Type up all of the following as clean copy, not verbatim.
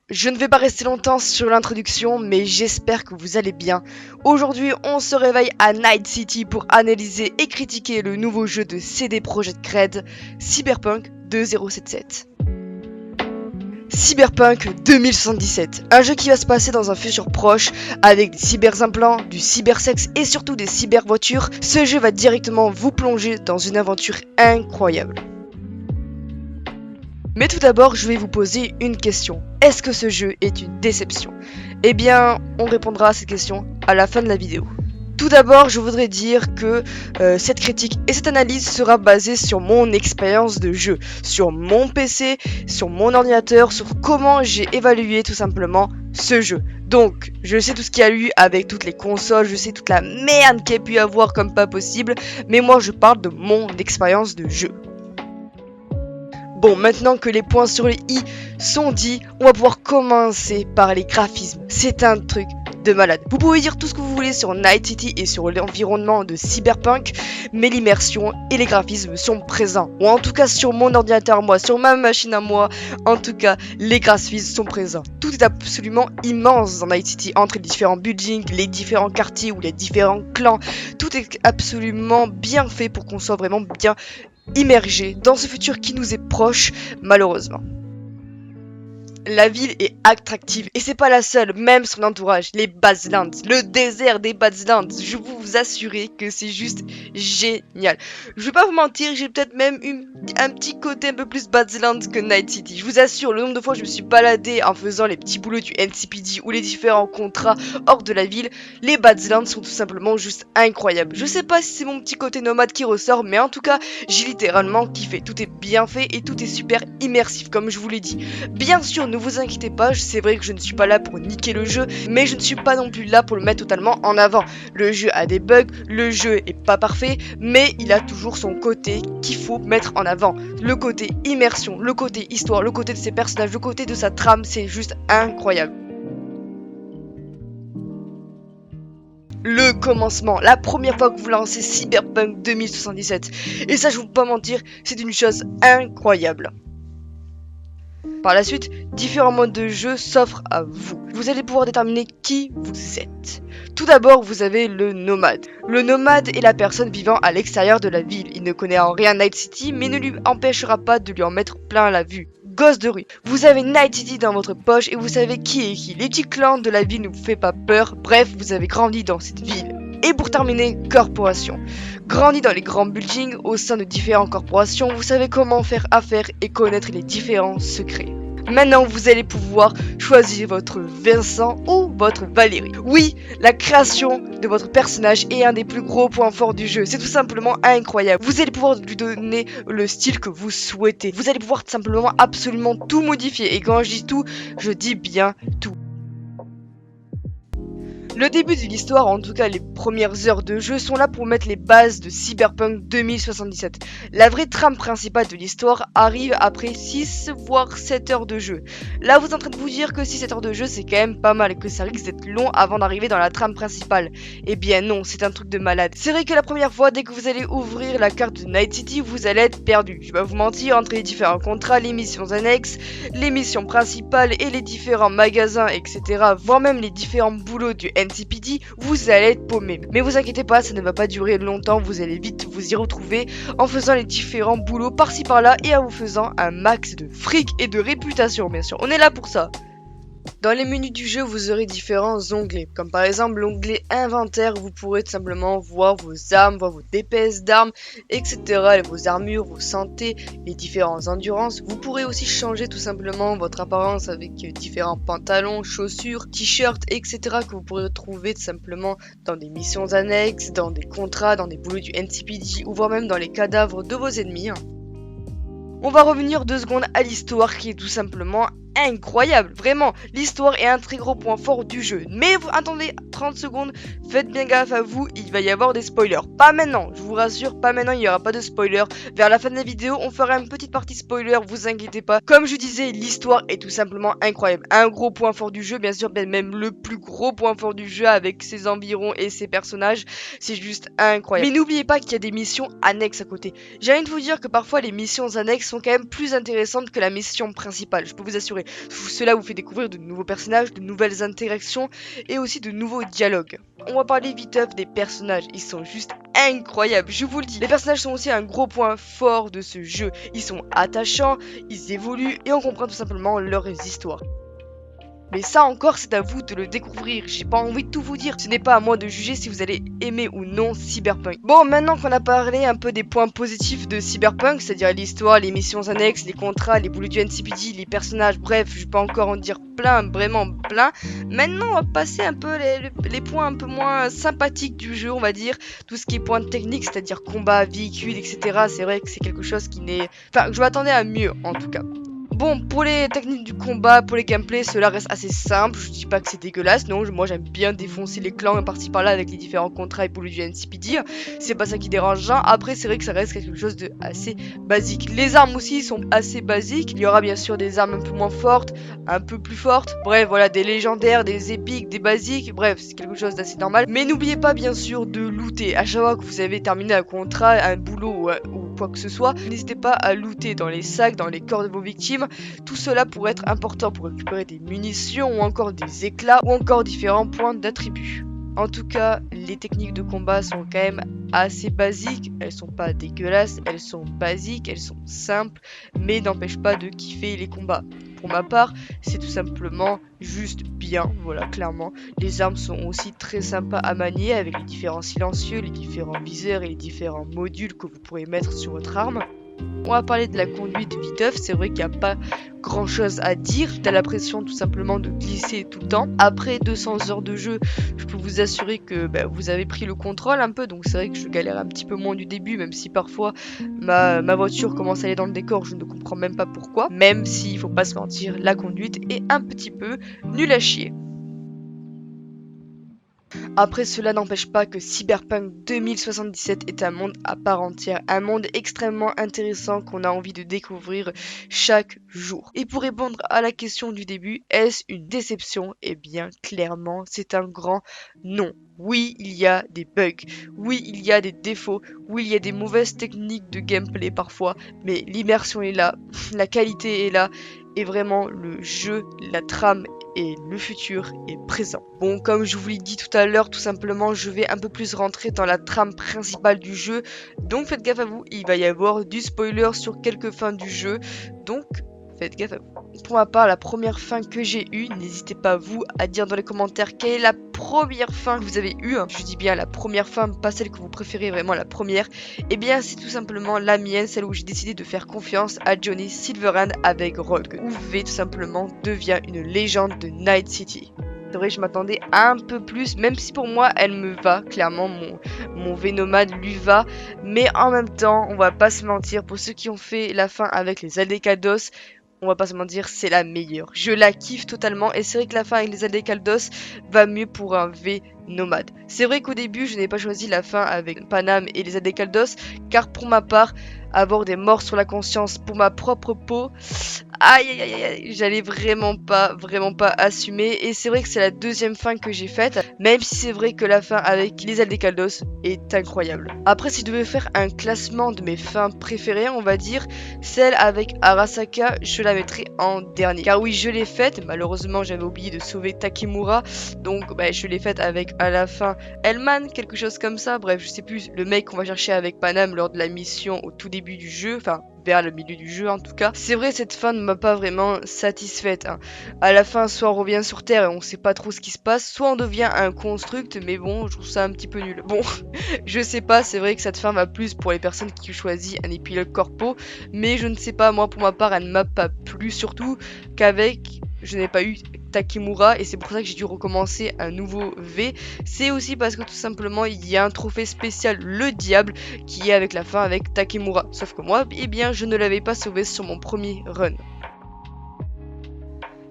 Je ne vais pas rester longtemps sur l'introduction, mais j'espère que vous allez bien. Aujourd'hui, on se réveille à Night City pour analyser et critiquer le nouveau jeu de CD Projekt Red, Cyberpunk 2077. Cyberpunk 2077, un jeu qui va se passer dans un futur proche avec des cyberimplants, du cybersexe et surtout des cybervoitures. Ce jeu va directement vous plonger dans une aventure incroyable. Mais tout d'abord, je vais vous poser une question. Est-ce que ce jeu est une déception? Eh bien, on répondra à cette question à la fin de la vidéo. Tout d'abord, je voudrais dire que cette critique et cette analyse sera basée sur mon expérience de jeu, sur mon PC, sur mon ordinateur, sur comment j'ai évalué tout simplement ce jeu. Donc, je sais tout ce qu'il y a eu avec toutes les consoles, je sais toute la merde qu'il y a pu avoir comme pas possible, mais moi je parle de mon expérience de jeu. Bon, maintenant que les points sur les i sont dits, on va pouvoir commencer par les graphismes. C'est un truc de malade. Vous pouvez dire tout ce que vous voulez sur Night City et sur l'environnement de Cyberpunk, mais l'immersion et les graphismes sont présents. Ou en tout cas sur mon ordinateur à moi, sur ma machine à moi, en tout cas les graphismes sont présents. Tout est absolument immense dans Night City, entre les différents buildings, les différents quartiers ou les différents clans. Tout est absolument bien fait pour qu'on soit vraiment bien immergé dans ce futur qui nous est proche, malheureusement. La ville est attractive et c'est pas la seule, même son entourage, les Badlands, le désert des Badlands, je peux vous assurer que c'est juste génial. Je vais pas vous mentir, j'ai peut-être même un petit côté un peu plus Badlands que Night City. Je vous assure, le nombre de fois que je me suis baladé en faisant les petits boulots du NCPD ou les différents contrats hors de la ville, les Badlands sont tout simplement juste incroyables. Je sais pas si c'est mon petit côté nomade qui ressort, mais en tout cas, j'ai littéralement kiffé. Tout est bien fait et tout est super immersif, comme je vous l'ai dit. Bien sûr, ne vous inquiétez pas, c'est vrai que je ne suis pas là pour niquer le jeu, mais je ne suis pas non plus là pour le mettre totalement en avant. Le jeu a des bugs, le jeu est pas parfait, mais il a toujours son côté qu'il faut mettre en avant. Le côté immersion, le côté histoire, le côté de ses personnages, le côté de sa trame, c'est juste incroyable. Le commencement, la première fois que vous lancez Cyberpunk 2077, et ça je vous peux pas mentir, c'est une chose incroyable. Par la suite, différents modes de jeu s'offrent à vous. Vous allez pouvoir déterminer qui vous êtes. Tout d'abord, vous avez le nomade. Le nomade est la personne vivant à l'extérieur de la ville. Il ne connaît en rien Night City, mais ne lui empêchera pas de lui en mettre plein la vue. Gosse de rue. Vous avez Night City dans votre poche et vous savez qui est qui. Les petits clans de la ville ne vous fait pas peur. Bref, vous avez grandi dans cette ville. Et pour terminer, corporation. Grandi dans les grands buildings au sein de différentes corporations, vous savez comment faire affaire et connaître les différents secrets. Maintenant, vous allez pouvoir choisir votre Vincent ou votre Valérie. Oui, la création de votre personnage est un des plus gros points forts du jeu. C'est tout simplement incroyable. Vous allez pouvoir lui donner le style que vous souhaitez. Vous allez pouvoir tout simplement absolument tout modifier. Et quand je dis tout, je dis bien tout. Le début de l'histoire, en tout cas les premières heures de jeu, sont là pour mettre les bases de Cyberpunk 2077. La vraie trame principale de l'histoire arrive après 6 voire 7 heures de jeu. Là vous êtes en train de vous dire que 6-7 heures de jeu c'est quand même pas mal et que ça risque d'être long avant d'arriver dans la trame principale. Eh bien non, c'est un truc de malade. C'est vrai que la première fois, dès que vous allez ouvrir la carte de Night City, vous allez être perdu. Je vais pas vous mentir, entre les différents contrats, les missions annexes, les missions principales et les différents magasins, etc. voire même les différents boulots du NCPD, vous allez être paumé. Mais vous inquiétez pas, ça ne va pas durer longtemps, vous allez vite vous y retrouver en faisant les différents boulots par-ci par-là et en vous faisant un max de fric et de réputation, bien sûr. On est là pour ça. Dans les menus du jeu, vous aurez différents onglets, comme par exemple l'onglet inventaire où vous pourrez tout simplement voir vos armes, voir vos DPS d'armes, etc. Vos armures, vos santé, les différentes endurances. Vous pourrez aussi changer tout simplement votre apparence avec différents pantalons, chaussures, t-shirts, etc. que vous pourrez trouver tout simplement dans des missions annexes, dans des contrats, dans des boulots du NCPD ou voire même dans les cadavres de vos ennemis. On va revenir 2 secondes à l'histoire qui est tout simplement incroyable, vraiment, l'histoire est un très gros point fort du jeu. Mais vous attendez 30 secondes, faites bien gaffe à vous, il va y avoir des spoilers. Pas maintenant, je vous rassure, pas maintenant, il n'y aura pas de spoilers. Vers la fin de la vidéo, on fera une petite partie spoiler, vous inquiétez pas. Comme je disais, l'histoire est tout simplement incroyable. Un gros point fort du jeu, bien sûr, même le plus gros point fort du jeu avec ses environs et ses personnages, c'est juste incroyable. Mais n'oubliez pas qu'il y a des missions annexes à côté. J'ai envie de vous dire que parfois les missions annexes sont quand même plus intéressantes que la mission principale, je peux vous assurer. Cela vous fait découvrir de nouveaux personnages, de nouvelles interactions et aussi de nouveaux dialogues. On va parler vite des personnages, ils sont juste incroyables, je vous le dis. Les personnages sont aussi un gros point fort de ce jeu. Ils sont attachants, ils évoluent et on comprend tout simplement leurs histoires. Mais ça encore, c'est à vous de le découvrir. J'ai pas envie de tout vous dire. Ce n'est pas à moi de juger si vous allez aimer ou non Cyberpunk. Bon, maintenant qu'on a parlé un peu des points positifs de Cyberpunk, c'est-à-dire l'histoire, les missions annexes, les contrats, les boulots du NCPD, les personnages, bref, je peux encore en dire plein, vraiment plein. Maintenant, on va passer un peu les points un peu moins sympathiques du jeu, on va dire. Tout ce qui est points techniques, c'est-à-dire combat, véhicules, etc. C'est vrai que c'est quelque chose qui n'est... Enfin, je m'attendais à mieux, en tout cas. Bon, pour les techniques du combat, pour les gameplays, cela reste assez simple. Je dis pas que c'est dégueulasse, non. Moi, j'aime bien défoncer les clans par-ci par-là avec les différents contrats et boulots du NCPD. C'est pas ça qui dérange. Après, c'est vrai que ça reste quelque chose de assez basique. Les armes aussi sont assez basiques. Il y aura bien sûr des armes un peu moins fortes, un peu plus fortes. Bref, voilà, des légendaires, des épiques, des basiques. Bref, c'est quelque chose d'assez normal. Mais n'oubliez pas, bien sûr, de looter. À chaque fois que vous avez terminé un contrat, un boulot ou quoi que ce soit, n'hésitez pas à looter dans les sacs, dans les corps de vos victimes. Tout cela pourrait être important pour récupérer des munitions ou encore des éclats ou encore différents points d'attributs. En tout cas, les techniques de combat sont quand même assez basiques, elles sont pas dégueulasses, elles sont basiques, elles sont simples, mais n'empêchent pas de kiffer les combats. Pour ma part, c'est tout simplement juste bien, voilà, clairement. Les armes sont aussi très sympas à manier avec les différents silencieux, les différents viseurs et les différents modules que vous pourrez mettre sur votre arme. On va parler de la conduite viteuf, c'est vrai qu'il n'y a pas grand chose à dire, t'as l'impression tout simplement de glisser tout le temps. Après 200 heures de jeu, je peux vous assurer que vous avez pris le contrôle un peu, donc c'est vrai que je galère un petit peu moins du début, même si parfois ma voiture commence à aller dans le décor, je ne comprends même pas pourquoi, même s'il faut pas se mentir, la conduite est un petit peu nulle à chier. Après, cela n'empêche pas que Cyberpunk 2077 est un monde à part entière, un monde extrêmement intéressant qu'on a envie de découvrir chaque jour. Et pour répondre à la question du début, est-ce une déception? Eh bien, clairement, c'est un grand non. Oui, il y a des bugs, oui, il y a des défauts, oui, il y a des mauvaises techniques de gameplay parfois, mais l'immersion est là, la qualité est là, et vraiment le jeu, la trame et le futur est présent. Bon, comme je vous l'ai dit tout à l'heure, tout simplement, je vais un peu plus rentrer dans la trame principale du jeu. Donc faites gaffe à vous, il va y avoir du spoiler sur quelques fins du jeu. Donc faites gaffe à vous. Pour ma part, la première fin que j'ai eue, n'hésitez pas vous à dire dans les commentaires quelle est la première fin que vous avez eue. Je dis bien la première fin, pas celle que vous préférez, vraiment la première. Et bien c'est tout simplement la mienne, celle où j'ai décidé de faire confiance à Johnny Silverhand avec Rogue. Où V tout simplement devient une légende de Night City. C'est vrai, je m'attendais un peu plus, même si pour moi elle me va, clairement mon V-Nomade lui va, mais en même temps, on va pas se mentir, pour ceux qui ont fait la fin avec les Aldecados, on va pas se mentir, c'est la meilleure. Je la kiffe totalement et c'est vrai que la fin avec les Aldecados va mieux pour un V nomade. C'est vrai qu'au début, je n'ai pas choisi la fin avec Panam et les Aldecados car pour ma part, avoir des morts sur la conscience pour ma propre peau, aïe aïe aïe aïe, j'allais vraiment pas assumer et c'est vrai que c'est la deuxième fin que j'ai faite, même si c'est vrai que la fin avec les Aldecados est incroyable. Après, si je devais faire un classement de mes fins préférées, on va dire, celle avec Arasaka, je la mettrais en dernier. Car oui, je l'ai faite, malheureusement j'avais oublié de sauver Takemura, donc je l'ai faite avec à la fin Hellman, quelque chose comme ça, bref, je sais plus, le mec qu'on va chercher avec Panam lors de la mission au tout début du jeu, enfin vers le milieu du jeu en tout cas. C'est vrai, cette fin ne m'a pas vraiment satisfaite. À la fin, soit on revient sur Terre et on sait pas trop ce qui se passe, soit on devient un construct, mais bon, je trouve ça un petit peu nul. Bon, je sais pas, c'est vrai que cette fin va plus pour les personnes qui choisissent un épilogue corpo, mais je ne sais pas, moi pour ma part, elle ne m'a pas plu, surtout qu'avec, je n'ai pas eu Takemura et c'est pour ça que j'ai dû recommencer un nouveau V. C'est aussi parce que tout simplement il y a un trophée spécial le diable qui est avec la fin avec Takemura. Sauf que moi, eh bien je ne l'avais pas sauvé sur mon premier run.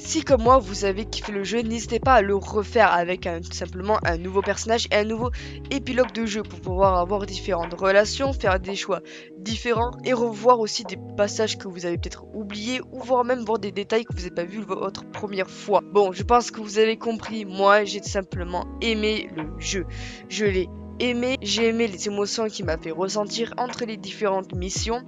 Si comme moi vous avez kiffé le jeu, n'hésitez pas à le refaire avec tout simplement un nouveau personnage et un nouveau épilogue de jeu pour pouvoir avoir différentes relations, faire des choix différents et revoir aussi des passages que vous avez peut-être oubliés ou voire même voir des détails que vous n'avez pas vu votre première fois. Bon, je pense que vous avez compris, moi j'ai tout simplement aimé le jeu. Je l'ai aimé, j'ai aimé les émotions qu'il m'a fait ressentir entre les différentes missions.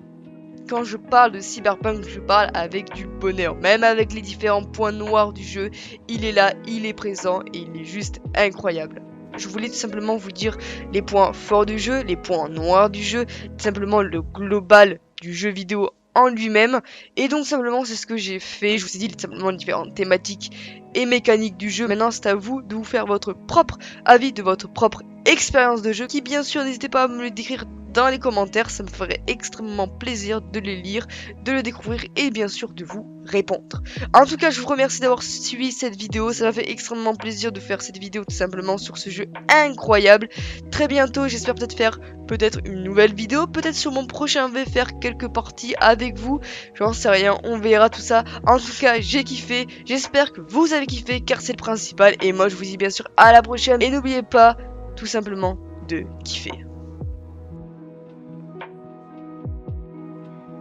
quand je parle de Cyberpunk, je parle avec du bonheur. Même avec les différents points noirs du jeu, il est là, il est présent et il est juste incroyable. Je voulais tout simplement vous dire les points forts du jeu, les points noirs du jeu, tout simplement le global du jeu vidéo en lui-même. Et donc simplement c'est ce que j'ai fait. Je vous ai dit simplement différentes thématiques et mécaniques du jeu. Maintenant c'est à vous de vous faire votre propre avis, de votre propre expérience de jeu, qui bien sûr n'hésitez pas à me le décrire dans les commentaires, ça me ferait extrêmement plaisir de les lire, de le découvrir et bien sûr de vous répondre. En tout cas, je vous remercie d'avoir suivi cette vidéo, ça m'a fait extrêmement plaisir de faire cette vidéo tout simplement sur ce jeu incroyable. Très bientôt, j'espère peut-être faire une nouvelle vidéo, peut-être sur mon prochain je vais faire quelques parties avec vous, j'en sais rien, on verra tout ça. En tout cas, j'ai kiffé, j'espère que vous avez kiffé car c'est le principal et moi je vous dis bien sûr à la prochaine et n'oubliez pas tout simplement de kiffer.